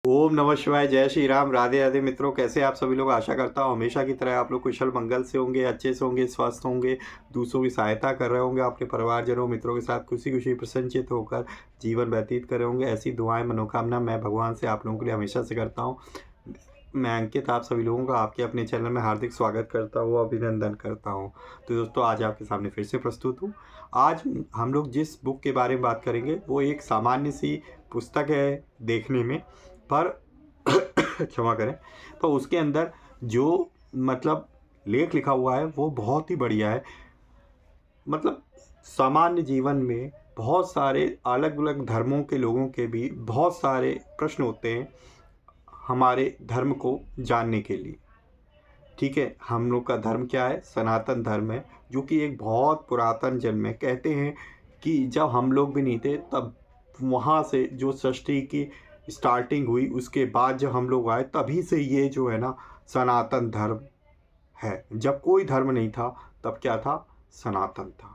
ओम नमः शिवाय, जय श्री राम, राधे राधे। मित्रों, कैसे आप सभी लोग? आशा करता हूँ हमेशा की तरह आप लोग कुशल मंगल से होंगे, अच्छे से होंगे, स्वस्थ होंगे, दूसरों की सहायता कर रहे होंगे, अपने परिवारजनों मित्रों के साथ खुशी खुशी प्रसन्नचित होकर जीवन व्यतीत कर रहे होंगे। ऐसी दुआएं मनोकामना मैं भगवान से आप लोगों के लिए हमेशा से करता हूँ। मैं अंकित आप सभी लोगों का आपके अपने चैनल में हार्दिक स्वागत करता हूँ, अभिनंदन करता हूँ। तो दोस्तों, आज आपके सामने फिर से प्रस्तुत हूँ। आज हम लोग जिस बुक के बारे में बात करेंगे वो एक सामान्य सी पुस्तक है देखने में, पर क्षमा करें, पर उसके अंदर जो मतलब लेख लिखा हुआ है वो बहुत ही बढ़िया है। मतलब सामान्य जीवन में बहुत सारे अलग अलग धर्मों के लोगों के भी बहुत सारे प्रश्न होते हैं हमारे धर्म को जानने के लिए। ठीक है, हम लोग का धर्म क्या है? सनातन धर्म है, जो कि एक बहुत पुरातन जन्म है। कहते हैं कि जब हम लोग भी नहीं थे तब वहाँ से जो सृष्टि की स्टार्टिंग हुई, उसके बाद जब हम लोग आए तभी से ये जो है ना सनातन धर्म है। जब कोई धर्म नहीं था तब क्या था? सनातन था।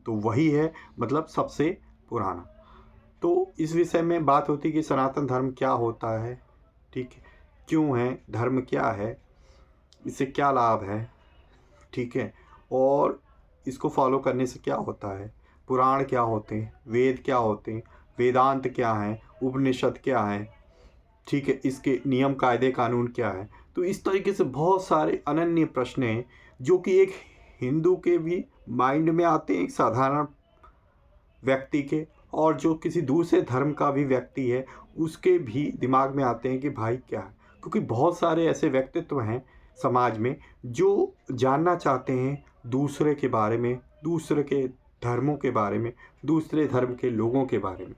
तो वही है, मतलब सबसे पुराना। तो इस विषय में बात होती कि सनातन धर्म क्या होता है, ठीक है, क्यों है, धर्म क्या है, इससे क्या लाभ है, ठीक है, और इसको फॉलो करने से क्या होता है, पुराण क्या होते हैं, वेद क्या होते हैं, वेदांत क्या है, उपनिषद क्या है, ठीक है, इसके नियम कायदे कानून क्या है। तो इस तरीके से बहुत सारे अनन्य प्रश्न हैं जो कि एक हिंदू के भी माइंड में आते हैं, एक साधारण व्यक्ति के, और जो किसी दूसरे धर्म का भी व्यक्ति है उसके भी दिमाग में आते हैं कि भाई क्या है। क्योंकि बहुत सारे ऐसे व्यक्तित्व हैं समाज में जो जानना चाहते हैं दूसरे के बारे में, दूसरे के धर्मों के बारे में, दूसरे धर्म के लोगों के बारे में।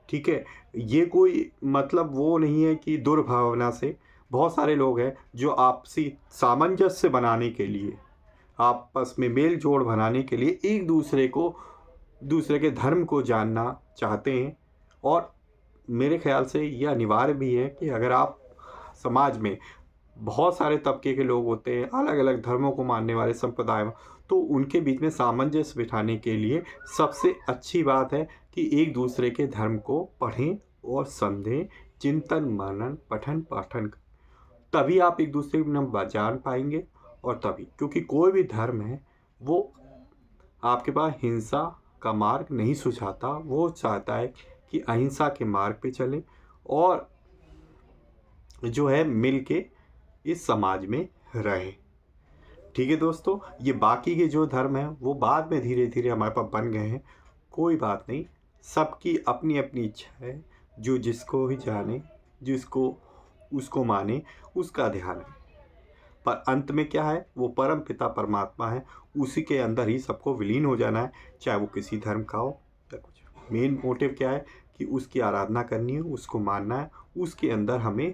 ठीक है, ये कोई मतलब वो नहीं है कि दुर्भावना से। बहुत सारे लोग हैं जो आपसी सामंजस्य बनाने के लिए, आपस में मेल जोड़ बनाने के लिए एक दूसरे को, दूसरे के धर्म को जानना चाहते हैं। और मेरे ख्याल से यह अनिवार्य भी है कि अगर आप समाज में बहुत सारे तबके के लोग होते हैं, अलग अलग धर्मों को मानने वाले संप्रदाय में, तो उनके बीच में सामंजस्य बिठाने के लिए सबसे अच्छी बात है कि एक दूसरे के धर्म को पढ़ें और समझें, चिंतन मनन पठन पाठन। तभी आप एक दूसरे को न जान पाएंगे, और तभी, क्योंकि कोई भी धर्म है वो आपके पास हिंसा का मार्ग नहीं सुझाता, वो चाहता है कि अहिंसा के मार्ग पे चले और जो है मिल के इस समाज में रहे। ठीक है दोस्तों, ये बाकी के जो धर्म हैं वो बाद में धीरे धीरे हमारे पास बन गए हैं। कोई बात नहीं, सबकी अपनी अपनी इच्छा है, जो जिसको भी जाने, जिसको उसको माने, उसका ध्यान है। पर अंत में क्या है? वो परम पिता परमात्मा है, उसी के अंदर ही सबको विलीन हो जाना है, चाहे वो किसी धर्म का हो या कुछ। मेन मोटिव क्या है? कि उसकी आराधना करनी है, उसको मानना है, उसके अंदर हमें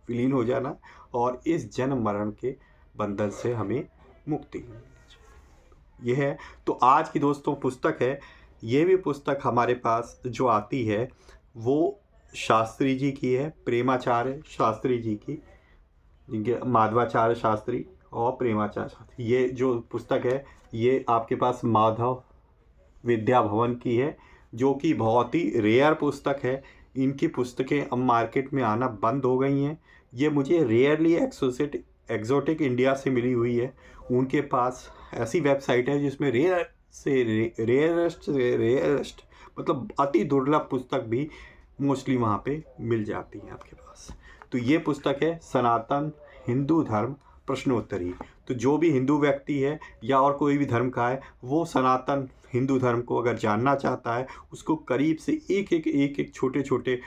विलीन हो जाना, और इस जन्म मरण के बंधन से हमें मुक्ति मिलनी चाहिए। यह है। तो आज की दोस्तों पुस्तक है, ये भी पुस्तक हमारे पास जो आती है वो शास्त्री जी की है, प्रेमाचार्य शास्त्री जी की, जिनके माधवाचार्य शास्त्री और प्रेमाचार्य शास्त्री। ये जो पुस्तक है ये आपके पास माधव विद्या भवन की है, जो कि बहुत ही रेयर पुस्तक है। इनकी पुस्तकें अब मार्केट में आना बंद हो गई हैं। ये मुझे रेयरली एक्सोटिक इंडिया से मिली हुई है। उनके पास ऐसी वेबसाइट है जिसमें रेयरेस्ट मतलब अति दुर्लभ पुस्तक भी मोस्टली वहाँ पे मिल जाती है आपके पास। तो ये पुस्तक है सनातन हिंदू धर्म प्रश्नोत्तरी। तो जो भी हिंदू व्यक्ति है या और कोई भी धर्म का है, वो सनातन हिंदू धर्म को अगर जानना चाहता है, उसको करीब से एक छोटे छोटे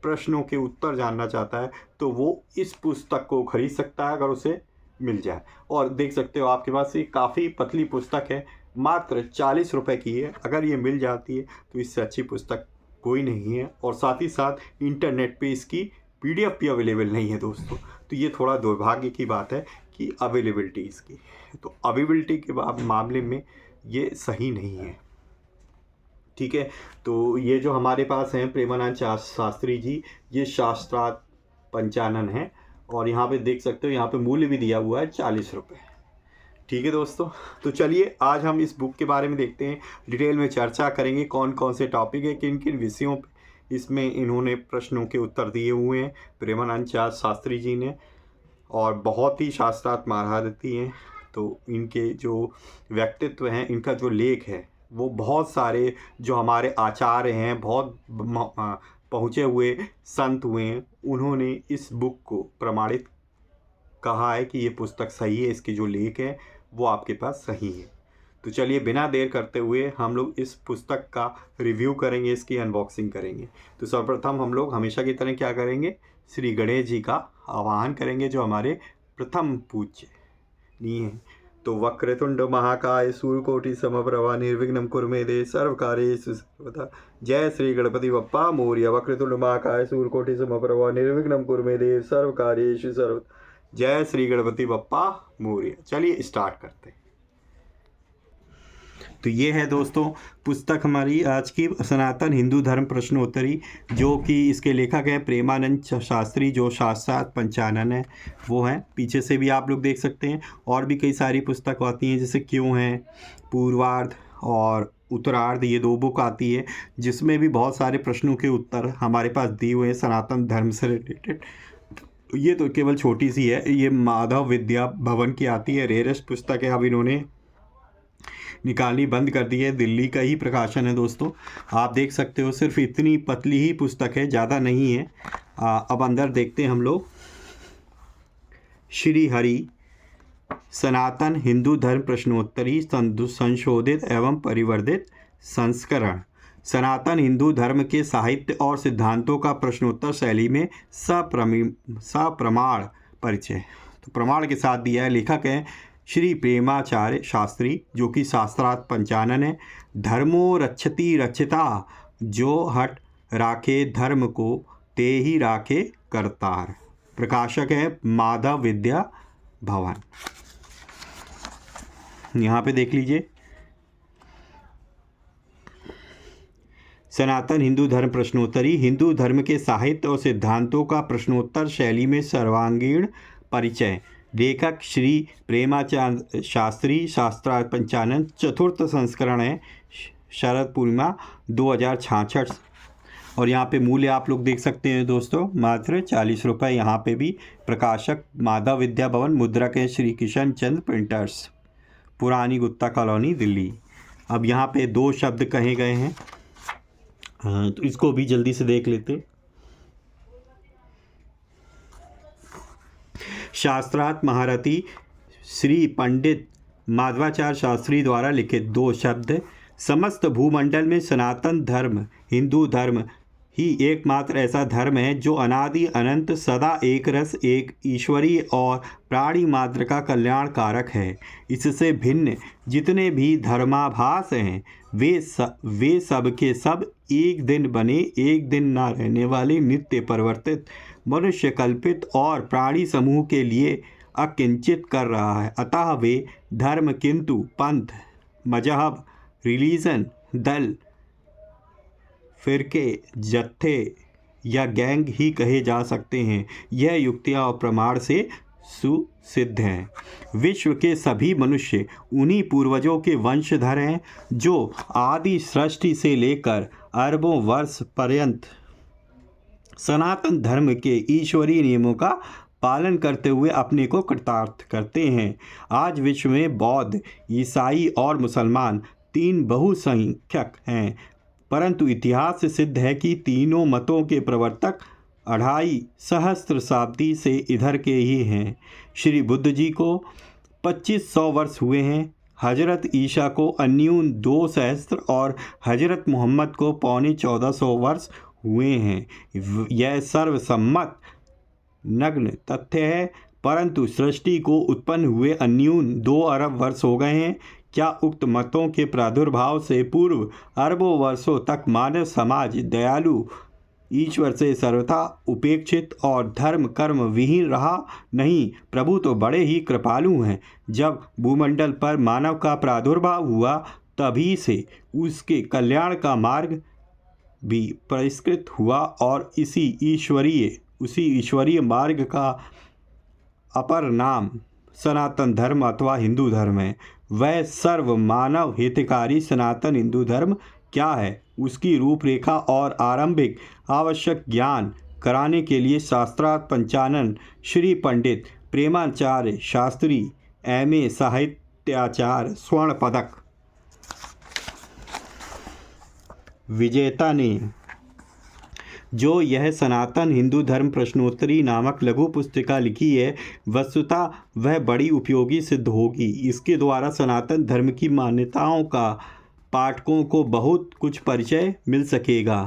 प्रश्नों के उत्तर जानना चाहता है, तो वो इस पुस्तक को खरीद सकता है अगर उसे मिल जाए। और देख सकते हो आपके पास ये काफ़ी पतली पुस्तक है, मात्र 40 रुपये की है। अगर ये मिल जाती है तो इससे अच्छी पुस्तक कोई नहीं है। और साथ ही साथ इंटरनेट पे इसकी PDF भी अवेलेबल नहीं है दोस्तों। तो ये थोड़ा दुर्भाग्य की बात है कि अवेलेबिलिटी इसकी, तो अवेलेबिलिटी के मामले में ये सही नहीं है। ठीक है, तो ये जो हमारे पास हैं प्रेमानंद शास्त्री जी, ये शास्त्रार्थ पंचानन है, और यहाँ पे देख सकते हो, यहाँ पे मूल्य भी दिया हुआ है 40 रुपये। ठीक है दोस्तों, तो चलिए आज हम इस बुक के बारे में देखते हैं, डिटेल में चर्चा करेंगे कौन कौन से टॉपिक है, किन किन विषयों पे इसमें इन्होंने प्रश्नों के उत्तर दिए हुए हैं प्रेमानंद शास्त्री जी ने, और बहुत ही शास्त्रार्थ महारथी हैं। तो इनके जो व्यक्तित्व हैं, इनका जो लेख है, वो बहुत सारे जो हमारे आचार्य हैं, बहुत पहुँचे हुए संत हुए हैं, उन्होंने इस बुक को प्रमाणित कहा है कि ये पुस्तक सही है, इसके जो लेख हैं वो आपके पास सही है। तो चलिए बिना देर करते हुए हम लोग इस पुस्तक का रिव्यू करेंगे, इसकी अनबॉक्सिंग करेंगे। तो सर्वप्रथम हम लोग हमेशा की तरह क्या करेंगे, श्री गणेश जी का आवाहन करेंगे, जो हमारे प्रथम पूज्य नहीं हैं। तो वक्रतुंड महाकाय सूर्यकोटि समप्रभा निर्विघ्नं कुरु मे देव सर्वकार्येषु सर्वदा। जय श्री गणपति बप्पा मोरया। वक्रतुंड महाकाय सूर्यकोटि समप्रभा निर्विघ्नं कुरु मे देव सर्वकार्येषु सर्वदा। जय श्री गणपति बप्पा मोरया। चलिए स्टार्ट करते हैं। तो ये है दोस्तों पुस्तक हमारी आज की, सनातन हिंदू धर्म प्रश्नोत्तरी, जो कि इसके लेखक है प्रेमानंद शास्त्री, जो शास्त्रार्थ पंचानन है वो हैं। पीछे से भी आप लोग देख सकते हैं, और भी कई सारी पुस्तक आती हैं, जैसे क्यों है, पूर्वार्ध और उत्तरार्ध, ये 2 बुक आती है, जिसमें भी बहुत सारे प्रश्नों के उत्तर हमारे पास दिए हुए हैं सनातन धर्म से रिलेटेड। ये तो केवल छोटी सी है, ये माधव विद्या भवन की आती है, रेयरेस्ट पुस्तक है, अब इन्होंने निकालनी बंद कर दी है, दिल्ली का ही प्रकाशन है दोस्तों। आप देख सकते हो सिर्फ इतनी पतली ही पुस्तक है, ज़्यादा नहीं है। अब अंदर देखते हैं हम लोग। श्री हरि सनातन हिंदू धर्म प्रश्नोत्तरी संशोधित एवं परिवर्धित संस्करण, सनातन हिंदू धर्म के साहित्य और सिद्धांतों का प्रश्नोत्तर शैली में सप्रमाण परिचय। तो प्रमाण के साथ दिया है। लेखक है श्री प्रेमाचार्य शास्त्री, जो कि शास्त्रार्थ पंचानन है। धर्मो रक्षति रक्षिता, जो हट राखे धर्म को ते ही राखे करतार। प्रकाशक है माधव विद्या भवन। यहाँ पे देख लीजिए, सनातन हिंदू धर्म प्रश्नोत्तरी, हिंदू धर्म के साहित्य और सिद्धांतों का प्रश्नोत्तर शैली में सर्वांगीण परिचय। लेखक श्री प्रेमाचार्य शास्त्री, शास्त्रार्थ पंचानन, चतुर्थ संस्करण है, शरद पूर्णिमा 2066। और यहाँ पे मूल्य आप लोग देख सकते हैं दोस्तों, मात्र 40 रुपये। यहाँ पे भी प्रकाशक माधव विद्या भवन, मुद्रक है श्री किशन चंद प्रिंटर्स, पुरानी गुप्ता कॉलोनी, दिल्ली। अब यहाँ पे 2 शब्द कहे गए हैं, तो इसको भी जल्दी से देख लेते। शास्त्रार्थ महारथी श्री पंडित माधवाचार्य शास्त्री द्वारा लिखित 2 शब्द। समस्त भूमंडल में सनातन धर्म, हिंदू धर्म ही एकमात्र ऐसा धर्म है जो अनादि अनंत सदा एक रस, एक ईश्वरीय और प्राणी मात्र का कल्याण कारक है। इससे भिन्न जितने भी धर्माभास हैं वे सब के सब एक दिन बने, एक दिन ना रहने वाले, नित्य परिवर्तित, मनुष्य कल्पित और प्राणी समूह के लिए अकिंचित कर रहा है। अतः वे धर्म किंतु पंथ, मजहब, रिलीजन, दल, फिरके, जत्थे या गैंग ही कहे जा सकते हैं। यह युक्तियाँ और प्रमाण से सुसिद्ध हैं। विश्व के सभी मनुष्य उन्हीं पूर्वजों के वंशधर हैं जो आदि सृष्टि से लेकर अरबों वर्ष पर्यंत सनातन धर्म के ईश्वरीय नियमों का पालन करते हुए अपने को कृतार्थ करते हैं। आज विश्व में बौद्ध, ईसाई और मुसलमान 3 बहुसंख्यक हैं, परंतु इतिहास से सिद्ध है कि तीनों मतों के प्रवर्तक 2.5 सहस्त्राब्दी से इधर के ही हैं। श्री बुद्ध जी को 2500 वर्ष हुए हैं, हजरत ईसा को अन्यून 2 सहस्त्र और हजरत मोहम्मद को 1450 वर्ष हुए हैं। यह सर्वसम्मत नग्न तथ्य है, परंतु सृष्टि को उत्पन्न हुए अन्यून 2 अरब वर्ष हो गए हैं। क्या उक्त मतों के प्रादुर्भाव से पूर्व अरबों वर्षों तक मानव समाज दयालु, ईश्वर से सर्वथा उपेक्षित और धर्म कर्म विहीन रहा? नहीं, प्रभु तो बड़े ही कृपालु हैं। जब भूमंडल पर मानव का प्रादुर्भाव हुआ तभी से उसके कल्याण का मार्ग भी परिष्कृत हुआ और उसी ईश्वरीय मार्ग का अपर नाम सनातन धर्म अथवा हिंदू धर्म है। वह सर्व मानव हितकारी सनातन हिंदू धर्म क्या है, उसकी रूपरेखा और आरंभिक आवश्यक ज्ञान कराने के लिए शास्त्रार्थ पंचानन श्री पंडित प्रेमाचार्य शास्त्री M.A. साहित्याचार्य स्वर्ण पदक विजेता ने जो यह सनातन हिंदू धर्म प्रश्नोत्तरी नामक लघु पुस्तिका लिखी है, वस्तुतः वह बड़ी उपयोगी सिद्ध होगी। इसके द्वारा सनातन धर्म की मान्यताओं का पाठकों को बहुत कुछ परिचय मिल सकेगा।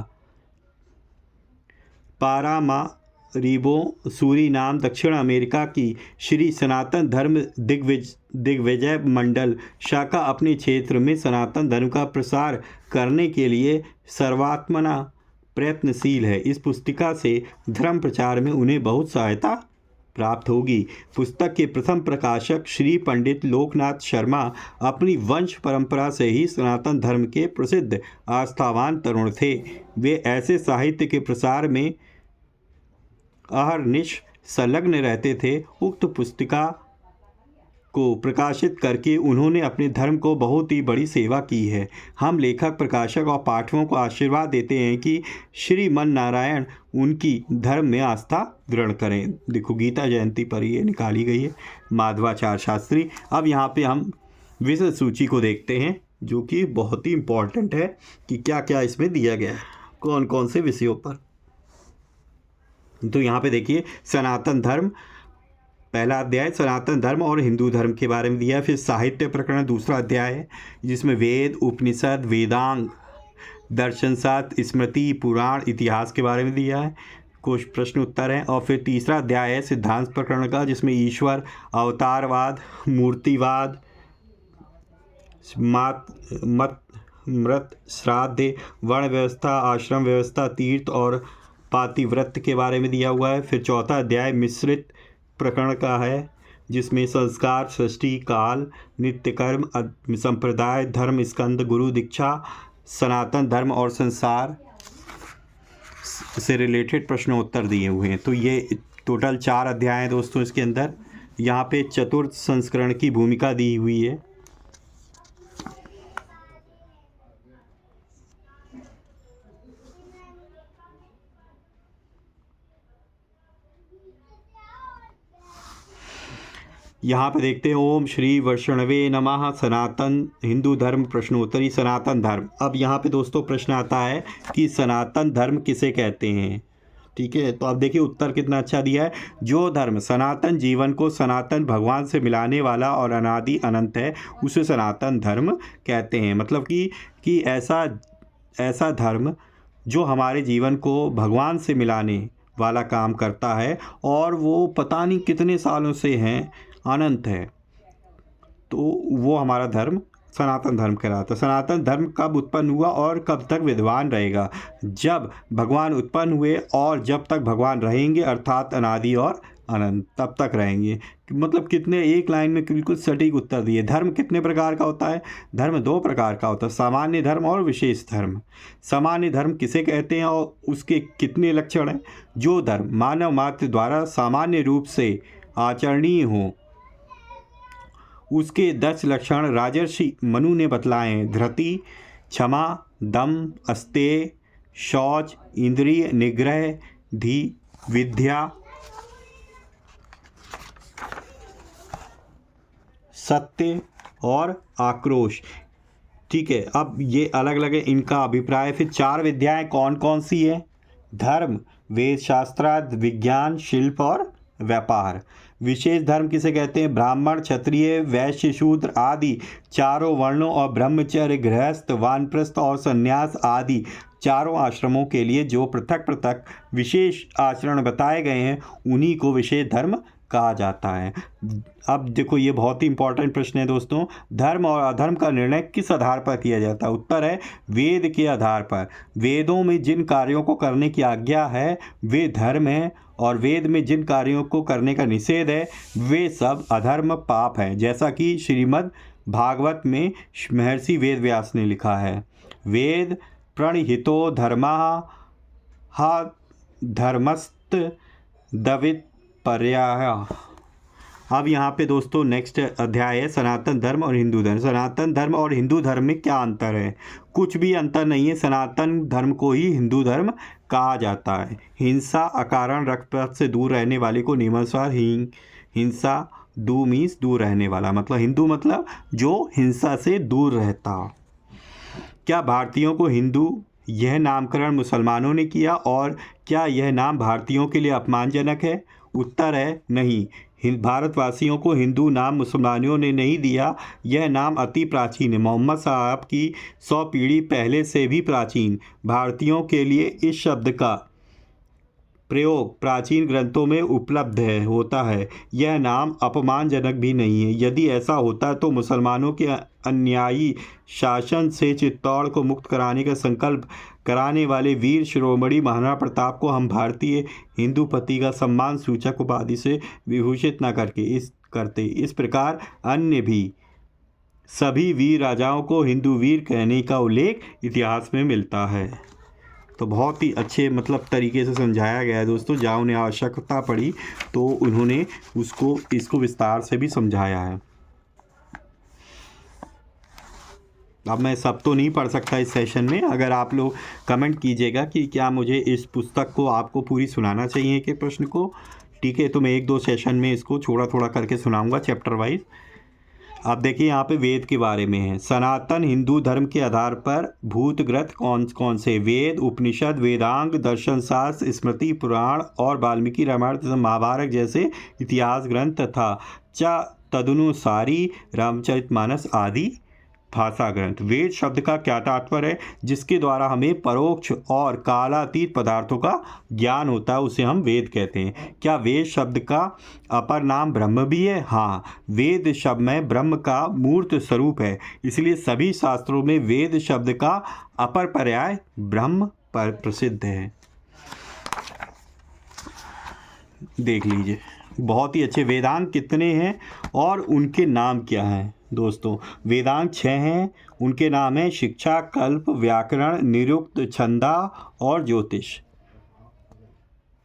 पारामारिबो सूरीनाम दक्षिण अमेरिका की श्री सनातन धर्म दिग्विजय मंडल शाखा अपने क्षेत्र में सनातन धर्म का प्रसार करने के लिए सर्वात्मना प्रयत्नशील है। इस पुस्तिका से धर्म प्रचार में उन्हें बहुत सहायता प्राप्त होगी। पुस्तक के प्रथम प्रकाशक श्री पंडित लोकनाथ शर्मा अपनी वंश परंपरा से ही सनातन धर्म के प्रसिद्ध आस्थावान तरुण थे। वे ऐसे साहित्य के प्रसार में अहर्निश संलग्न रहते थे। उक्त पुस्तिका को प्रकाशित करके उन्होंने अपने धर्म को बहुत ही बड़ी सेवा की है। हम लेखक, प्रकाशक और पाठकों को आशीर्वाद देते हैं कि श्रीमन नारायण उनकी धर्म में आस्था दृढ़ करें। देखो, गीता जयंती पर ये निकाली गई है, माधवाचार्य शास्त्री। अब यहाँ पे हम विषय सूची को देखते हैं, जो कि बहुत ही इम्पोर्टेंट है कि क्या क्या इसमें दिया गया है, कौन कौन से विषयों पर। तो यहाँ पे देखिए, सनातन धर्म पहला अध्याय सनातन धर्म और हिंदू धर्म के बारे में दिया है। फिर साहित्य प्रकरण दूसरा अध्याय है, जिसमें वेद, उपनिषद, वेदांग, दर्शन शास्त्र, स्मृति, पुराण, इतिहास के बारे में दिया है। कुछ प्रश्न उत्तर हैं। और फिर तीसरा अध्याय है सिद्धांत प्रकरण का, जिसमें ईश्वर, अवतारवाद, मूर्तिवाद, मृत, श्राद्ध, वर्ण व्यवस्था, आश्रम व्यवस्था, तीर्थ और पातिव्रत के बारे में दिया हुआ है। फिर चौथा अध्याय मिश्रित प्रकरण का है, जिसमें संस्कार, सृष्टि, काल, नित्य कर्म, संप्रदाय, धर्म, स्कंद, गुरु दीक्षा, सनातन धर्म और संसार से रिलेटेड प्रश्न उत्तर दिए हुए हैं। तो ये टोटल 4 अध्याय हैं दोस्तों इसके अंदर। यहाँ पे चतुर्थ संस्करण की भूमिका दी हुई है। यहाँ पे देखते हैं, ओम श्री वैष्णवे नमः। सनातन हिंदू धर्म प्रश्नोत्तरी, सनातन धर्म। अब यहाँ पे दोस्तों प्रश्न आता है कि सनातन धर्म किसे कहते हैं। ठीक है, तो अब देखिए उत्तर कितना अच्छा दिया है। जो धर्म सनातन जीवन को सनातन भगवान से मिलाने वाला और अनादि अनंत है, उसे सनातन धर्म कहते हैं। मतलब कि ऐसा धर्म जो हमारे जीवन को भगवान से मिलाने वाला काम करता है, और वो पता नहीं कितने सालों से हैं, अनंत है, तो वो हमारा धर्म सनातन धर्म कहलाता है। सनातन धर्म कब उत्पन्न हुआ और कब तक विद्यमान रहेगा? जब भगवान उत्पन्न हुए और जब तक भगवान रहेंगे, अर्थात अनादि और अनंत, तब तक रहेंगे। मतलब कितने, एक लाइन में बिल्कुल सटीक उत्तर दिए। धर्म कितने प्रकार का होता है? धर्म 2 प्रकार का होता है, सामान्य धर्म और विशेष धर्म। सामान्य धर्म किसे कहते हैं और उसके कितने लक्षण हैं? जो धर्म मानव मात्र द्वारा सामान्य रूप से आचरणीय हो, उसके 10 लक्षण राजर्षि मनु ने बतलाए हैं। धृति, क्षमा, दम, अस्तेय, शौच, इंद्रिय निग्रह, धी, विद्या, सत्य और आक्रोश। ठीक है, अब ये अलग अलग है इनका अभिप्राय। फिर 4 विद्याएं कौन कौन सी है? धर्म, वेद, शास्त्रार्थ, विज्ञान, शिल्प और व्यापार। विशेष धर्म किसे कहते हैं? ब्राह्मण, क्षत्रिय, वैश्य, शूद्र आदि 4 वर्णों और ब्रह्मचर्य, गृहस्थ, वानप्रस्थ और संन्यास आदि 4 आश्रमों के लिए जो पृथक पृथक विशेष आचरण बताए गए हैं, उन्हीं को विशेष धर्म कहा जाता है। अब देखो, ये बहुत ही इंपॉर्टेंट प्रश्न है दोस्तों। धर्म और अधर्म का निर्णय किस आधार पर किया जाता है? उत्तर है वेद के आधार पर। वेदों में जिन कार्यों को करने की आज्ञा है वे धर्म है, और वेद में जिन कार्यों को करने का निषेध है वे सब अधर्म, पाप हैं। जैसा कि श्रीमद् भागवत में महर्षि वेद व्यास ने लिखा है, वेद प्रणिहितो धर्मः हा धर्मस्त दवित पर्याय। अब यहाँ पे दोस्तों नेक्स्ट अध्याय है सनातन धर्म और हिंदू धर्म। सनातन धर्म और हिंदू धर्म में क्या अंतर है? कुछ भी अंतर नहीं है। सनातन धर्म को ही हिंदू धर्म कहा जाता है। हिंसा अकारण रक्तपात से दूर रहने वाले को नियमानुसार हिंसा दू मीन्स दूर रहने वाला, मतलब हिंदू मतलब जो हिंसा से दूर रहता। क्या भारतीयों को हिंदू यह नामकरण मुसलमानों ने किया और क्या यह नाम भारतीयों के लिए अपमानजनक है? उत्तर है नहीं। भारतवासियों को हिंदू नाम मुसलमानों ने नहीं दिया। यह नाम अति प्राचीन है। मोहम्मद साहब की 100 पीढ़ी पहले से भी प्राचीन। भारतीयों के लिए इस शब्द का प्रयोग प्राचीन ग्रंथों में उपलब्ध होता है। यह नाम अपमानजनक भी नहीं है। यदि ऐसा होता तो मुसलमानों के अन्यायी शासन से चित्तौड़ को मुक्त कराने का संकल्प कराने वाले वीर शिरोमणि महाराणा प्रताप को हम भारतीय हिंदू पति का सम्मान सूचक उपाधि से विभूषित न करते। इस प्रकार अन्य भी सभी वीर राजाओं को हिंदू वीर कहने का उल्लेख इतिहास में मिलता है। तो बहुत ही अच्छे मतलब तरीके से समझाया गया है दोस्तों। जहाँ उन्हें आवश्यकता पड़ी तो उन्होंने इसको विस्तार से भी समझाया है। अब मैं सब तो नहीं पढ़ सकता इस सेशन में। अगर आप लोग कमेंट कीजिएगा कि क्या मुझे इस पुस्तक को आपको पूरी सुनाना चाहिए कि प्रश्न को, ठीक है, तो मैं 1-2 सेशन में इसको थोड़ा थोड़ा करके सुनाऊंगा चैप्टर वाइज। अब देखिए यहाँ पे वेद के बारे में है। सनातन हिंदू धर्म के आधार पर भूतग्रंथ कौन कौन से? वेद, उपनिषद, वेदांग, दर्शन शास्त्र, स्मृति, पुराण और वाल्मीकि रामायण तथा महाभारत जैसे इतिहास ग्रंथ तथा तदनुसारी रामचरितमानस आदि भाषा ग्रंथ। वेद शब्द का क्या तात्पर्य है? जिसके द्वारा हमें परोक्ष और कालातीत पदार्थों का ज्ञान होता है, उसे हम वेद कहते हैं। क्या वेद शब्द का अपर नाम ब्रह्म भी है? हाँ, वेद शब्द में ब्रह्म का मूर्त स्वरूप है, इसलिए सभी शास्त्रों में वेद शब्द का अपर पर्याय ब्रह्म पर प्रसिद्ध है। देख लीजिए, बहुत ही अच्छे। वेदांग कितने हैं और उनके नाम क्या हैं दोस्तों? वेदांग 6 हैं। उनके नाम हैं शिक्षा, कल्प, व्याकरण, निरुक्त, छंदा और ज्योतिष।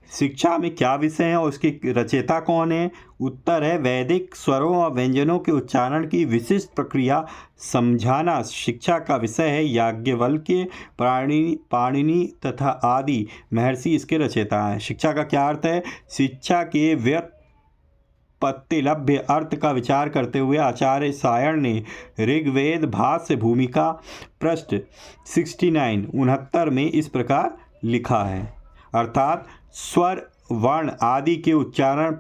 शिक्षा में क्या विषय है और उसके रचयिता कौन है? उत्तर है वैदिक स्वरों और व्यंजनों के उच्चारण की विशिष्ट प्रक्रिया समझाना शिक्षा का विषय है। याज्ञवल्क्य, पाणिनि तथा आदि महर्षि इसके रचयिता हैं। शिक्षा का क्या अर्थ है? शिक्षा के व्युत्पत्तिलभ्य अर्थ का विचार करते हुए आचार्य सायण ने ऋग्वेद भाष्य भूमिका पृष्ठ 69 में इस प्रकार लिखा है, अर्थात स्वर, वर्ण आदि के उच्चारण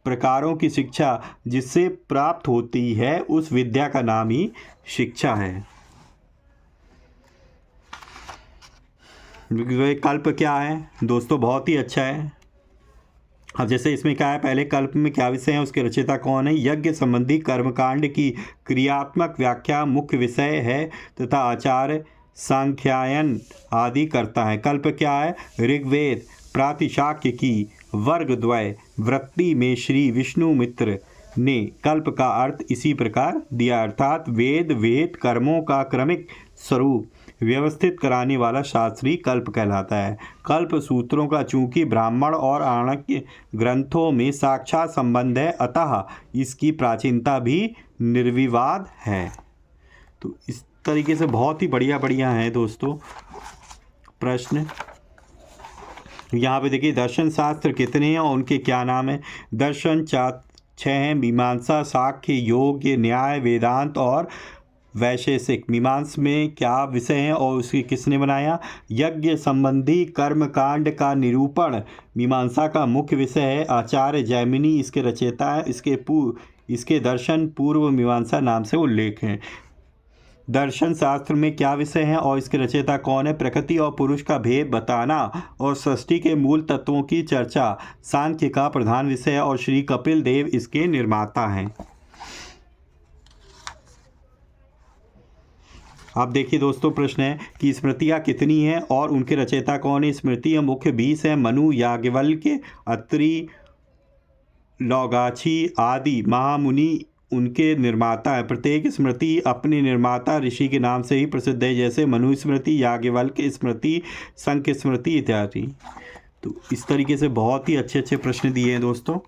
प्रकारों की शिक्षा जिससे प्राप्त होती है उस विद्या का नाम ही शिक्षा है। कल्प क्या है दोस्तों? बहुत ही अच्छा है। अब जैसे इसमें क्या है, पहले कल्प में क्या विषय है, उसके रचयिता कौन है? यज्ञ संबंधी कर्मकांड की क्रियात्मक व्याख्या मुख्य विषय है तथा आचार्य सांख्यायन आदि करता है। कल्प क्या है? ऋग्वेद प्रातिशाख्य की वर्गद्वय वृत्ति में श्री विष्णुमित्र ने कल्प का अर्थ इसी प्रकार दिया, अर्थात वेद कर्मों का क्रमिक स्वरूप व्यवस्थित कराने वाला शास्त्री कल्प कहलाता है। कल्प सूत्रों का चूंकि ब्राह्मण और आर्णव ग्रंथों में साक्षात संबंध है, अतः इसकी प्राचीनता भी निर्विवाद है। तो इस तरीके से बहुत ही बढ़िया हैं दोस्तों प्रश्न। यहाँ पे देखिए दर्शन शास्त्र कितने हैं और उनके क्या नाम है? दर्शन 6 हैं। मीमांसा, साक्ष्य, योग, न्याय, वेदांत और वैशेषिक। मीमांस में क्या विषय है और उसकी किसने बनाया? यज्ञ संबंधी कर्मकांड का निरूपण मीमांसा का मुख्य विषय है। आचार्य जैमिनी इसके रचयिता है। इसके दर्शन पूर्व मीमांसा नाम से उल्लेख है। दर्शन शास्त्र में क्या विषय है और इसके रचयिता कौन है? प्रकृति और पुरुष का भेद बताना और सृष्टि के मूल तत्वों की चर्चा सांख्य का प्रधान विषय है और श्री कपिल देव इसके निर्माता हैं। अब देखिए दोस्तों प्रश्न है कि स्मृतियाँ कितनी हैं और उनके रचयिता कौन है? स्मृतियाँ मुख्य 20 हैं। मनु, याज्ञवल्क्य, अत्रि, लौगाछी आदि महामुनि उनके निर्माता है। प्रत्येक स्मृति अपने निर्माता ऋषि के नाम से ही प्रसिद्ध है, जैसे मनु स्मृति, याज्ञवल्क्य स्मृति, सांख्य स्मृति इत्यादि। तो इस तरीके से बहुत ही अच्छे प्रश्न दिए हैं दोस्तों।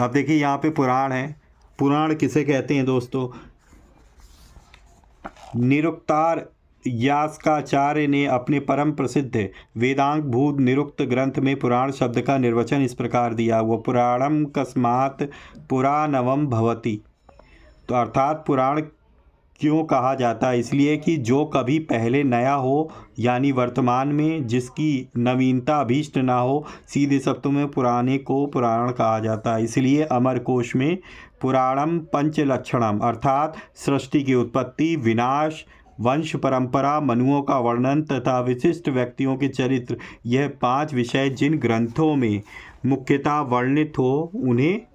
अब देखिए यहाँ पे पुराण है। पुराण किसे कहते हैं दोस्तों? निरुक्तार यास्काचार्य ने अपने परम प्रसिद्ध वेदांग भूत निरुक्त ग्रंथ में पुराण शब्द का निर्वचन इस प्रकार दिया, वो पुराणम कस्मात् पुराणवम भवति। तो अर्थात पुराण क्यों कहा जाता है? इसलिए कि जो कभी पहले नया हो, यानी वर्तमान में जिसकी नवीनता अभीष्ट ना हो, सीधे शब्दों में पुराने को पुराण कहा जाता है। इसलिए अमर कोश में पुराणम पंचलक्षणम अर्थात सृष्टि की उत्पत्ति, विनाश, वंश परंपरा, मनुओं का वर्णन तथा विशिष्ट व्यक्तियों के चरित्र, यह 5 विषय जिन ग्रंथों में मुख्यतः वर्णित हो उन्हें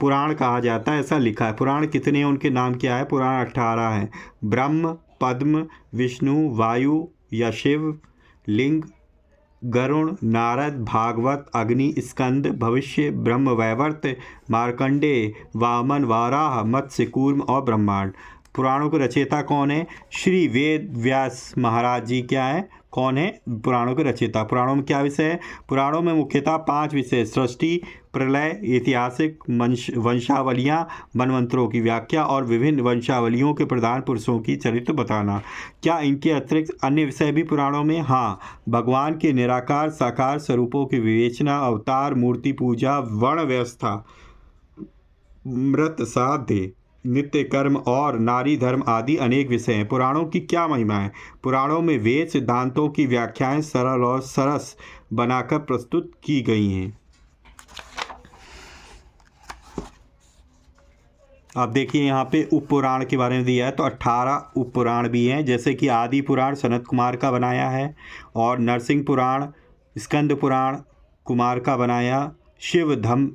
पुराण कहा जाता है, ऐसा लिखा है। पुराण कितने हैं, उनके नाम क्या है? पुराण 18 हैं। ब्रह्म, पद्म, विष्णु, वायु या शिव, लिंग, गरुण, नारद, भागवत, अग्नि, स्कंद, भविष्य, ब्रह्म वैवर्त, मार्कंडेय, वामन, वाराह, मत्स्य, कूर्म और ब्रह्मांड। पुराणों के रचयिता कौन है? श्री वेद व्यास महाराज जी क्या है, कौन है पुराणों के रचयिता? पुराणों में क्या विषय है? पुराणों में मुख्यतः 5 विषय: सृष्टि, प्रलय, ऐतिहासिक वंशावलियाँ, मनवंतरों की व्याख्या और विभिन्न वंशावलियों के प्रधान पुरुषों की चरित्र बताना। क्या इनके अतिरिक्त अन्य विषय भी पुराणों में? हाँ, भगवान के निराकार साकार स्वरूपों की विवेचना, अवतार, मूर्ति पूजा, वर्ण व्यवस्था, मृत साध्य, नित्य कर्म और नारी धर्म आदि अनेक विषय हैं। पुराणों की क्या महिमा है? पुराणों में वेद सिद्धांतों की व्याख्याएं सरल और सरस बनाकर प्रस्तुत की गई हैं। अब देखिए यहाँ पे उपपुराण के बारे में दिया है, तो 18 उपपुराण भी हैं, जैसे कि आदि पुराण सनत कुमार का बनाया है, और नरसिंह पुराण, स्कंद पुराण कुमार का बनाया, शिव धर्म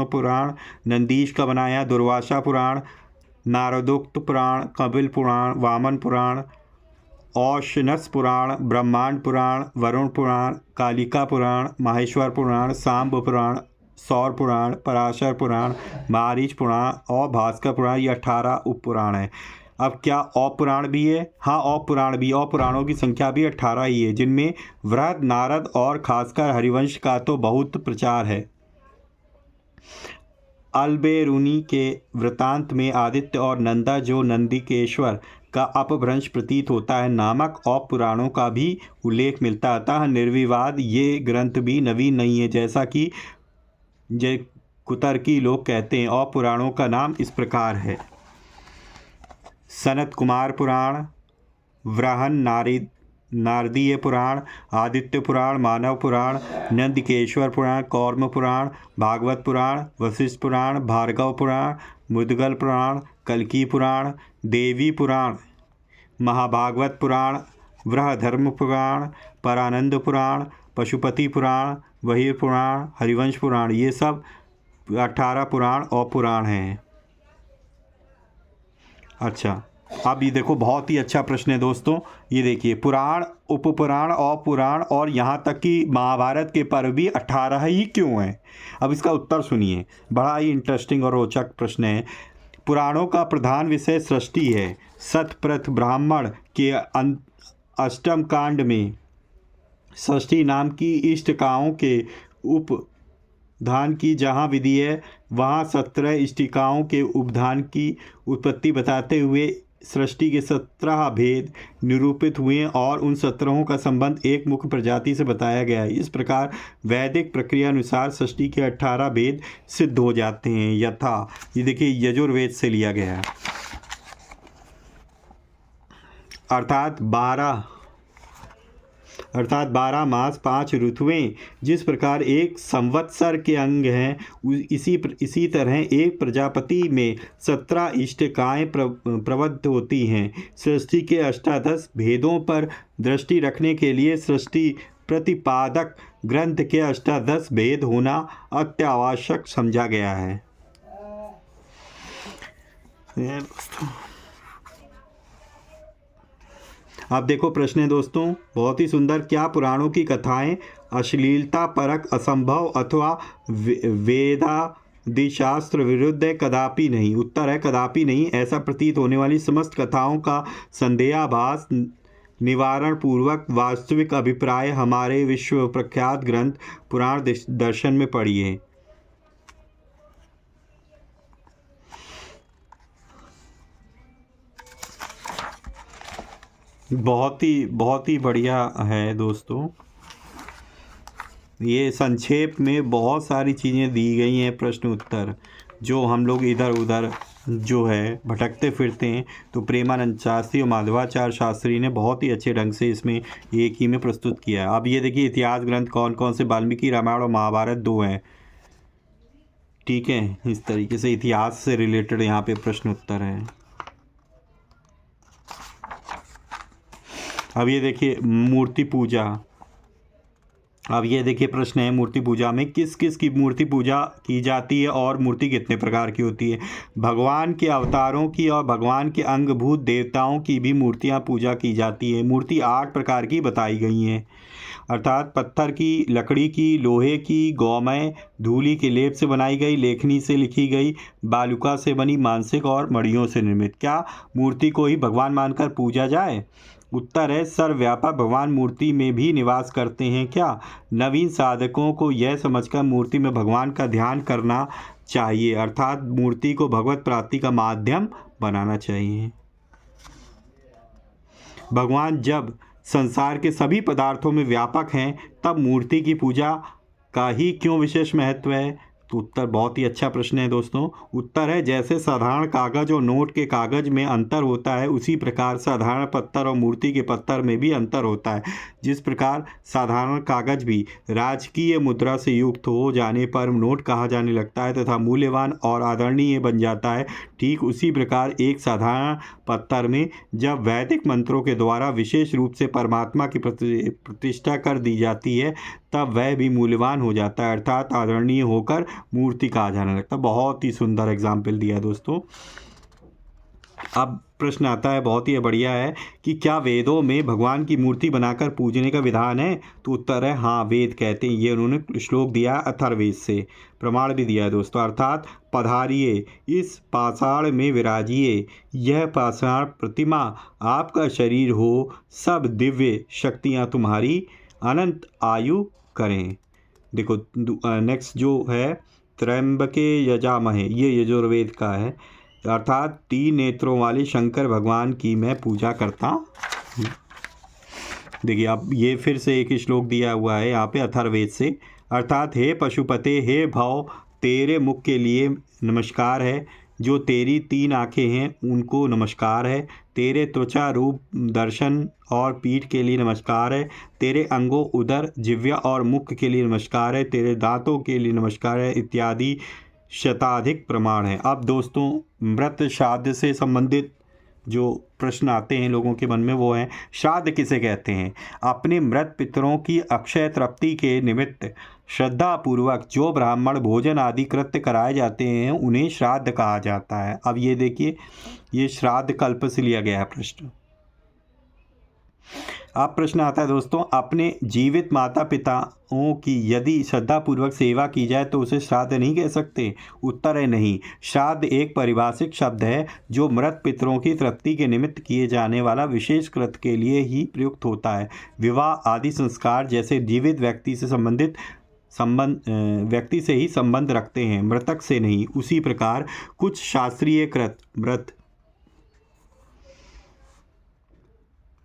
पुराण नंदीश का बनाया, दुर्वासा पुराण, नारदोक्त पुराण, कपिल पुराण, वामन पुराण, औशनस पुराण, ब्रह्मांड पुराण, वरुण पुराण, कालिका पुराण, माहेश्वर पुराण, सांब पुराण, सौर पुराण, पराशर पुराण, मारीच पुराण और भास्कर पुराण, ये 18 उपपुराण हैं। अब क्या औपुराण भी है? हाँ, औपुराण भी। औपुराणों की संख्या भी 18 ही है, जिनमें वृहद, नारद और खासकर हरिवंश का तो बहुत प्रचार है। अल्बेरुनी के वृतांत में आदित्य और नंदा जो नंदिकेश्वर का अपभ्रंश प्रतीत होता है नामक औपुराणों का भी उल्लेख मिलता है। अतः निर्विवाद ये ग्रंथ भी नवीन नहीं है, जैसा कि जय कुतर्की लोग कहते हैं। और पुराणों का नाम इस प्रकार है: सनत कुमार पुराण, वृहन नारदीय पुराण, आदित्य पुराण, मानव पुराण, नंदिकेश्वर पुराण, कौर्म पुराण, भागवत पुराण, वशिष्ठ पुराण, भार्गव पुराण, मुद्गल पुराण, कल्की पुराण, देवी पुराण, महाभागवत पुराण, वृहधर्म पुराण, परानंद पुराण, पशुपति पुराण, वहीर पुराण, हरिवंश पुराण, ये सब 18 पुराण और पुराण हैं। अच्छा, अब ये देखो, बहुत ही अच्छा प्रश्न है दोस्तों। ये देखिए, पुराण, उपपुराण और पुराण और यहाँ तक कि महाभारत के पर्व भी 18 ही क्यों हैं? अब इसका उत्तर सुनिए, बड़ा ही इंटरेस्टिंग और रोचक प्रश्न है। पुराणों का प्रधान विषय सृष्टि है। सतप्रथ ब्राह्मण के अष्टम कांड में सृष्टि नाम की इष्टिकाओं के उपधान की जहाँ विधि है, वहाँ 17 इष्टिकाओं के उपधान की उत्पत्ति बताते हुए सृष्टि के 17 भेद निरूपित हुए और उन 17 का संबंध एक मुख्य प्रजाति से बताया गया है। इस प्रकार वैदिक प्रक्रिया अनुसार सृष्टि के 18 भेद सिद्ध हो जाते हैं। यथा, ये देखिए, यजुर्वेद से लिया गया है, अर्थात 12 मास 5 ऋतुएं जिस प्रकार एक संवत्सर के अंग हैं, इसी तरह एक प्रजापति में 17 इष्टिकाएँ प्रबद्ध होती हैं। सृष्टि के 18 भेदों पर दृष्टि रखने के लिए सृष्टि प्रतिपादक ग्रंथ के 18 भेद होना अत्यावश्यक समझा गया है। अब देखो प्रश्न है दोस्तों, बहुत ही सुंदर। क्या पुराणों की कथाएं अश्लीलता परक, असंभव अथवा वेदादिशास्त्र विरुद्ध है? कदापि नहीं। उत्तर है कदापि नहीं। ऐसा प्रतीत होने वाली समस्त कथाओं का संदेहाभास निवारण पूर्वक वास्तविक अभिप्राय हमारे विश्व प्रख्यात ग्रंथ पुराण दर्शन में पढ़िए। बहुत ही बढ़िया है दोस्तों। ये संक्षेप में बहुत सारी चीज़ें दी गई हैं, प्रश्न उत्तर, जो हम लोग इधर उधर जो है भटकते फिरते हैं। तो प्रेमानंद शास्त्री और माधवाचार्य शास्त्री ने बहुत ही अच्छे ढंग से इसमें एक ही में प्रस्तुत किया है। अब ये देखिए इतिहास ग्रंथ कौन कौन से, वाल्मीकि रामायण और महाभारत 2 हैं। ठीक है, इस तरीके से इतिहास से रिलेटेड यहाँ पे प्रश्न उत्तर है। अब ये देखिए मूर्ति पूजा। अब ये देखिए प्रश्न है, मूर्ति पूजा में किस किस की मूर्ति पूजा की जाती है और मूर्ति कितने प्रकार की होती है। भगवान के अवतारों की और भगवान के अंगभूत देवताओं की भी मूर्तियां पूजा की जाती है। मूर्ति 8 प्रकार की बताई गई हैं, अर्थात पत्थर की, लकड़ी की, लोहे की, गौमय धूलि के लेप से बनाई गई, लेखनी से लिखी गई, बालुका से बनी, मानसिक और मड़ियों से निर्मित। क्या मूर्ति को ही भगवान मानकर पूजा जाए? उत्तर है सर्वव्यापक भगवान मूर्ति में भी निवास करते हैं। क्या नवीन साधकों को यह समझकर मूर्ति में भगवान का ध्यान करना चाहिए, अर्थात मूर्ति को भगवत प्राप्ति का माध्यम बनाना चाहिए। भगवान जब संसार के सभी पदार्थों में व्यापक हैं, तब मूर्ति की पूजा का ही क्यों विशेष महत्व है? तो उत्तर बहुत ही अच्छा प्रश्न है दोस्तों। उत्तर है जैसे साधारण कागज और नोट के कागज में अंतर होता है, उसी प्रकार साधारण पत्थर और मूर्ति के पत्थर में भी अंतर होता है। जिस प्रकार साधारण कागज भी राजकीय मुद्रा से युक्त हो जाने पर नोट कहा जाने लगता है तथा मूल्यवान और आदरणीय बन जाता है, ठीक उसी प्रकार एक साधारण पत्थर में जब वैदिक मंत्रों के द्वारा विशेष रूप से परमात्मा की प्रतिष्ठा कर दी जाती है, तब वह भी मूल्यवान हो जाता है, अर्थात आदरणीय होकर मूर्ति कहा जाने लगता है। बहुत ही सुंदर एग्जाम्पल दिया दोस्तों। अब प्रश्न आता है, बहुत ही बढ़िया है, कि क्या वेदों में भगवान की मूर्ति बनाकर पूजने का विधान है? तो उत्तर है हाँ, वेद कहते हैं। ये उन्होंने श्लोक दिया अथर्ववेद से, प्रमाण भी दिया है दोस्तों। अर्थात पधारिए, इस पाषाण में विराजिए, यह पाषाण प्रतिमा आपका शरीर हो, सब दिव्य शक्तियाँ तुम्हारी अनंत आयु करें। देखो नेक्स्ट जो है, त्र्यंबके यजामहे, ये यजुर्वेद का है, अर्थात 3 नेत्रों वाले शंकर भगवान की मैं पूजा करता हूँ। देखिए अब ये फिर से एक श्लोक दिया हुआ है यहाँ पे अथर्ववेद से, अर्थात हे पशुपते, हे भव, तेरे मुख के लिए नमस्कार है, जो तेरी 3 आँखें हैं उनको नमस्कार है, तेरे त्वचा रूप दर्शन और पीठ के लिए नमस्कार है, तेरे अंगों उदर जिह्वा और मुख के लिए नमस्कार है, तेरे दांतों के लिए नमस्कार है, इत्यादि शताधिक प्रमाण है। अब दोस्तों मृत श्राद्ध से संबंधित जो प्रश्न आते हैं लोगों के मन में, वो है श्राद्ध किसे कहते हैं? अपने मृत पितरों की अक्षय तृप्ति के निमित्त श्रद्धापूर्वक जो ब्राह्मण भोजन आदि कृत्य कराए जाते हैं उन्हें श्राद्ध कहा जाता है। अब ये देखिए, ये श्राद्ध कल्प से लिया गया है प्रश्न। अब प्रश्न आता है दोस्तों, अपने जीवित माता पिताओं की यदि श्रद्धापूर्वक सेवा की जाए तो उसे श्राद्ध नहीं कह सकते? उत्तर है नहीं। श्राद्ध एक पारिभाषिक शब्द है जो मृत पितरों की तृप्ति के निमित्त किए जाने वाला विशेष कृत्य के लिए ही प्रयुक्त होता है। विवाह आदि संस्कार जैसे जीवित व्यक्ति से ही संबंध रखते हैं, मृतक से नहीं। उसी प्रकार कुछ शास्त्रीय कृत मृत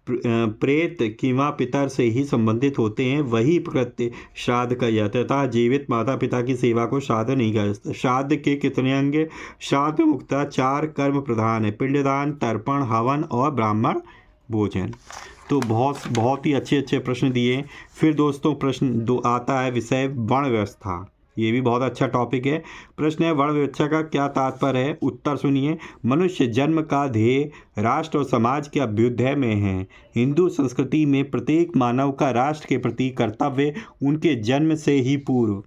प्रेत किंवा पितर से ही संबंधित होते हैं, वही कृत्य श्राद्ध का जाता है, तथा जीवित माता पिता की सेवा को श्राद्ध नहीं कहा जाता। श्राद्ध के कितने अंग? श्राद्ध मुख्यतः 4 कर्म प्रधान है, पिंडदान, तर्पण, हवन और ब्राह्मण भोजन। तो बहुत ही अच्छे प्रश्न दिए। फिर दोस्तों प्रश्न 2 आता है, विषय वर्ण व्यवस्था। ये भी बहुत अच्छा टॉपिक है। प्रश्न है, वर्ण व्यवस्था का क्या तात्पर्य है? उत्तर सुनिए, मनुष्य जन्म का ध्येय राष्ट्र और समाज के अभ्युदय में है। हिंदू संस्कृति में प्रत्येक मानव का राष्ट्र के प्रति कर्तव्य उनके जन्म से ही पूर्व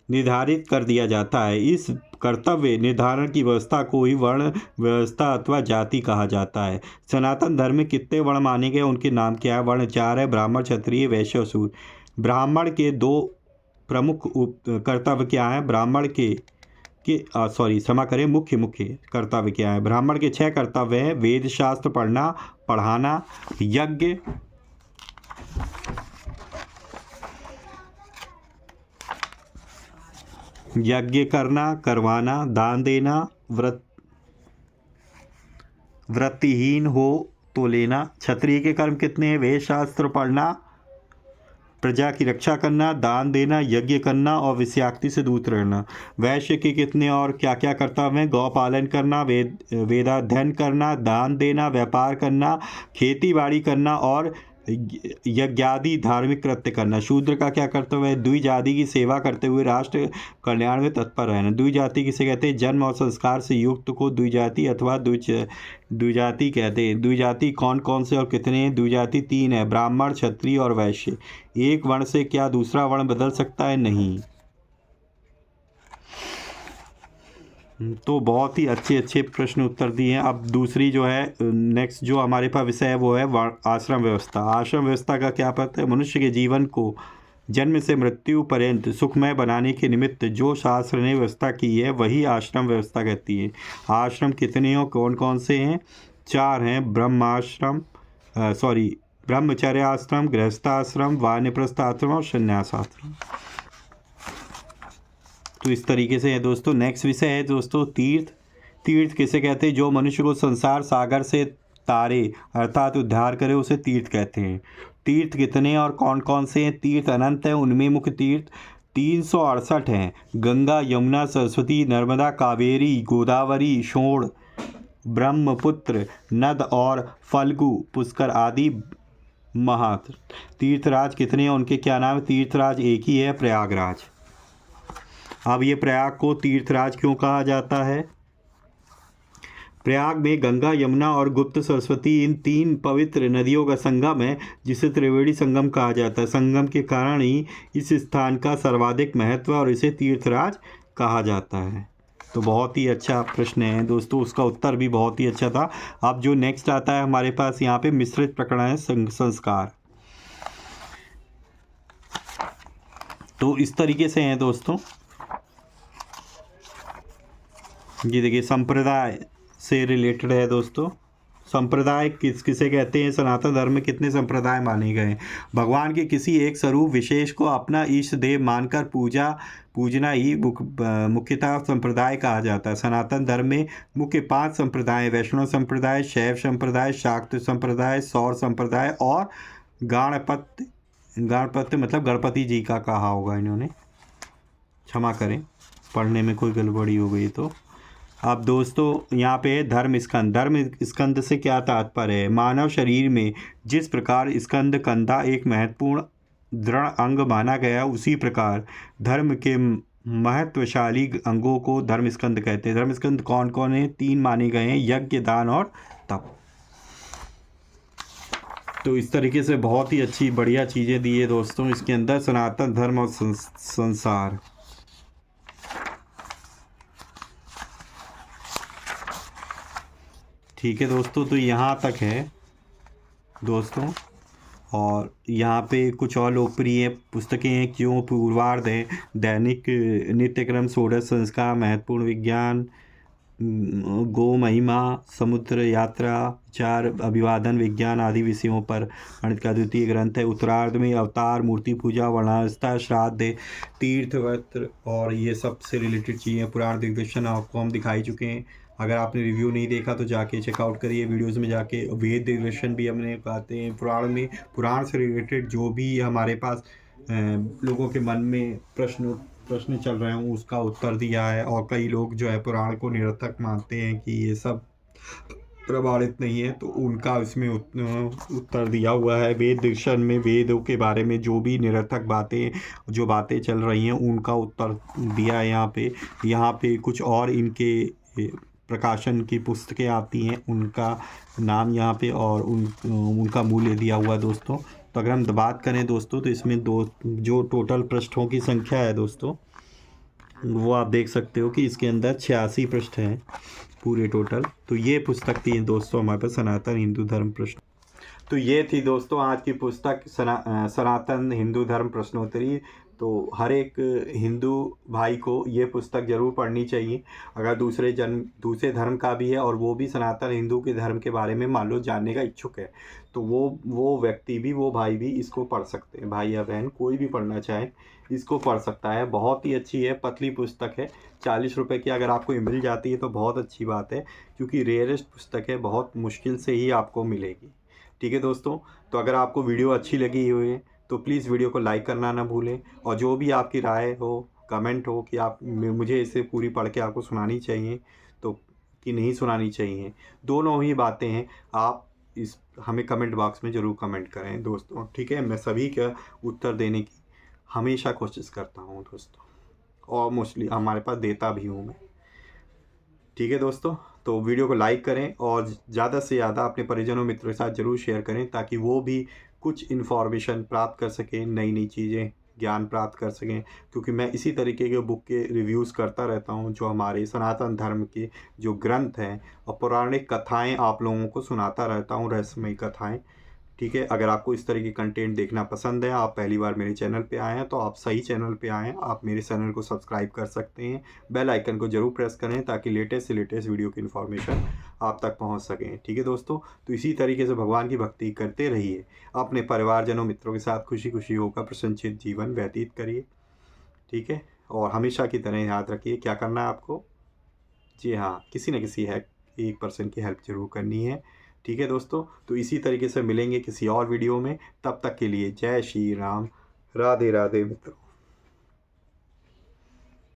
निर्धारित कर दिया जाता है। इस कर्तव्य निर्धारण की व्यवस्था को ही वर्ण व्यवस्था अथवा जाति कहा जाता है। सनातन धर्म में कितने वर्ण माने गए, उनके नाम क्या है? वर्ण 4 है, ब्राह्मण, क्षत्रिय, वैश्य और शूद्र। ब्राह्मण के 2 प्रमुख कर्तव्य क्या हैं? ब्राह्मण के के सॉरी क्षमा करें, मुख्य मुख्य कर्तव्य क्या है। ब्राह्मण के 6 कर्तव्य हैं। वेद शास्त्र पढ़ना पढ़ाना, यज्ञ करना करवाना, दान देना, व्रतहीन हो तो लेना। क्षत्रिय के कर्म कितने हैं? वेद शास्त्र पढ़ना, प्रजा की रक्षा करना, दान देना, यज्ञ करना और वेश्यावृत्ति से दूर रहना। वैश्य के कितने और क्या क्या कर्तव्य हैं? गौ पालन करना, वेदाध्ययन करना, दान देना, व्यापार करना, खेती बाड़ी करना और यज्ञादि धार्मिक कृत्य करना। शूद्र का क्या कर्तव्य है? द्विजाति की सेवा करते हुए राष्ट्र कल्याण में तत्पर रहना। द्विजाति किसे कहते हैं? जन्म और संस्कार से युक्त को द्विजाति अथवा द्विजाति कहते हैं। द्विजाति कौन कौन से और कितने हैं? द्विजाति 3 है, ब्राह्मण, क्षत्रिय और वैश्य। एक वर्ण से क्या दूसरा वर्ण बदल सकता है? नहीं। तो बहुत ही अच्छे अच्छे प्रश्न उत्तर दिए हैं। अब दूसरी जो है नेक्स्ट जो हमारे पास विषय है वो है आश्रम व्यवस्था। आश्रम व्यवस्था का क्या पता है? मनुष्य के जीवन को जन्म से मृत्यु पर्यंत सुखमय बनाने के निमित्त जो शास्त्र ने व्यवस्था की है वही आश्रम व्यवस्था कहती है। आश्रम कितने और कौन कौन से हैं? 4 हैं, ब्रह्मचर्य आश्रम, गृहस्थाश्रम, वानप्रस्थ आश्रम और संन्यास आश्रम। तो इस तरीके से है दोस्तों। नेक्स्ट विषय है दोस्तों तीर्थ। तीर्थ किसे कहते हैं? जो मनुष्य को संसार सागर से तारे अर्थात उद्धार करे उसे तीर्थ कहते हैं। तीर्थ कितने और कौन कौन से हैं? तीर्थ अनंत है, उनमें मुख्य तीर्थ 368 हैं। गंगा, यमुना, सरस्वती, नर्मदा, कावेरी, गोदावरी, शोण, ब्रह्मपुत्र, नद और फल्गु, पुष्कर आदि महात। तीर्थराज कितने हैं? उनके क्या नाम है? तीर्थराज एक ही है, प्रयागराज। अब ये प्रयाग को तीर्थराज क्यों कहा जाता है? प्रयाग में गंगा, यमुना और गुप्त सरस्वती इन 3 पवित्र नदियों का संगम है, जिसे त्रिवेणी संगम कहा जाता है। संगम के कारण ही इस स्थान का सर्वाधिक महत्व और इसे तीर्थराज कहा जाता है। तो बहुत ही अच्छा प्रश्न है दोस्तों, उसका उत्तर भी बहुत ही अच्छा था। अब जो नेक्स्ट आता है हमारे पास यहाँ पे मिश्रित प्रकरण है संस्कार। तो इस तरीके से हैं दोस्तों। ये देखिए संप्रदाय से रिलेटेड है दोस्तों। संप्रदाय किसे कहते हैं? सनातन धर्म में कितने संप्रदाय माने गए हैं? भगवान के किसी एक स्वरूप विशेष को अपना इष्ट देव मानकर पूजना ही मुख्यतः संप्रदाय कहा जाता है। सनातन धर्म में मुख्य 5 संप्रदाय: वैष्णव संप्रदाय, शैव संप्रदाय, शाक्त संप्रदाय, सौर संप्रदाय और गणपत्य मतलब गणपति जी का कहा होगा इन्होंने, क्षमा करें पढ़ने में कोई गड़बड़ी हो गई तो। अब दोस्तों यहाँ पे धर्म स्कंद से क्या तात्पर्य है? मानव शरीर में जिस प्रकार स्कंद कंधा एक महत्वपूर्ण दृढ़ अंग माना गया, उसी प्रकार धर्म के महत्वशाली अंगों को धर्म स्कंद कहते हैं। धर्म स्कंद कौन कौन है? 3 माने गए हैं, यज्ञ, दान और तप। तो इस तरीके से बहुत ही अच्छी बढ़िया चीज़ें दी है दोस्तों इसके अंदर, सनातन धर्म और संसार। ठीक है दोस्तों, तो यहाँ तक है दोस्तों। और यहाँ पे कुछ और लोकप्रिय पुस्तकें हैं। क्यों पूर्वार्ध है, दैनिक नित्यक्रम, षोडश संस्कार, महत्वपूर्ण विज्ञान, गो महिमा, समुद्र यात्रा, 4 अभिवादन विज्ञान आदि विषयों पर गणित का द्वितीय ग्रंथ है। उत्तरार्ध में अवतार, मूर्ति पूजा, वर्णावस्था, श्राद्ध, तीर्थ व्रत और ये सब से रिलेटेड चीज़ें पुराण दिग्दर्शन आपको हम दिखाई चुके हैं। अगर आपने रिव्यू नहीं देखा तो जाके चेकआउट करिए वीडियोस में जाके। वेद दिग्दर्शन भी हमने कहते हैं पुराण में, पुराण से रिलेटेड जो भी हमारे पास लोगों के मन में प्रश्न चल रहे हैं उसका उत्तर दिया है। और कई लोग जो है पुराण को निरर्थक मानते हैं कि ये सब प्रमाणित नहीं है, तो उनका इसमें उत्तर दिया हुआ है। वेद दर्शन में वेदों के बारे में जो भी निरर्थक बातें चल रही हैं उनका उत्तर दिया है यहाँ पे कुछ और इनके प्रकाशन की पुस्तकें आती हैं, उनका नाम यहाँ पे और उनका मूल्य दिया हुआ है दोस्तों। तो अगर हम बात करें दोस्तों तो इसमें जो टोटल पृष्ठों की संख्या है दोस्तों वो आप देख सकते हो कि इसके अंदर 86 पृष्ठ हैं पूरे टोटल। तो ये पुस्तक थी दोस्तों हमारे पास सनातन हिंदू धर्म प्रश्न। तो ये थी दोस्तों आज की पुस्तक सनातन हिंदू धर्म प्रश्नोत्तरी। तो हर एक हिंदू भाई को ये पुस्तक ज़रूर पढ़नी चाहिए। अगर दूसरे धर्म का भी है और वो भी सनातन हिंदू के धर्म के बारे में मान लो जानने का इच्छुक है, तो वो व्यक्ति भी, वो भाई भी इसको पढ़ सकते हैं। भाई या बहन कोई भी पढ़ना चाहे इसको पढ़ सकता है। बहुत ही अच्छी है, पतली पुस्तक है। 40 रुपए की अगर आपको मिल जाती है तो बहुत अच्छी बात है, क्योंकि रेयरेस्ट पुस्तक है, बहुत मुश्किल से ही आपको मिलेगी। ठीक है दोस्तों, तो अगर आपको वीडियो अच्छी लगी हुई है तो प्लीज़ वीडियो को लाइक करना ना भूलें, और जो भी आपकी राय हो, कमेंट हो कि आप मुझे इसे पूरी पढ़ के आपको सुनानी चाहिए तो कि नहीं सुनानी चाहिए, दोनों ही बातें हैं। आप इस हमें कमेंट बॉक्स में ज़रूर कमेंट करें दोस्तों, ठीक है। मैं सभी का उत्तर देने की हमेशा कोशिश करता हूँ दोस्तों, और मोस्टली हमारे पास देता भी हूँ मैं। ठीक है दोस्तों, तो वीडियो को लाइक करें और ज़्यादा से ज़्यादा अपने परिजनों मित्रों के साथ ज़रूर शेयर करें, ताकि वो भी कुछ इन्फॉर्मेशन प्राप्त कर सकें, नई नई चीज़ें ज्ञान प्राप्त कर सकें। क्योंकि मैं इसी तरीके के बुक के रिव्यूज़ करता रहता हूँ, जो हमारे सनातन धर्म के जो ग्रंथ हैं और पौराणिक कथाएँ आप लोगों को सुनाता रहता हूँ, रहस्यमयी कथाएँ। ठीक है, अगर आपको इस तरह की कंटेंट देखना पसंद है, आप पहली बार मेरे चैनल पे आए हैं, तो आप सही चैनल पे आए हैं। आप मेरे चैनल को सब्सक्राइब कर सकते हैं, बेल आइकन को ज़रूर प्रेस करें, ताकि लेटेस्ट से लेटेस्ट वीडियो की इन्फॉर्मेशन आप तक पहुंच सकें। ठीक है दोस्तों, तो इसी तरीके से भगवान की भक्ति करते रहिए, अपने परिवारजनों मित्रों के साथ खुशी खुशी होकर प्रसन्नचित जीवन व्यतीत करिए। ठीक है, और हमेशा की तरह याद रखिए क्या करना है आपको। जी हाँ, किसी न किसी एक पर्सन की हेल्प ज़रूर करनी है। ठीक है दोस्तों, तो इसी तरीके से मिलेंगे किसी और वीडियो में। तब तक के लिए जय श्री राम, राधे राधे मित्रों।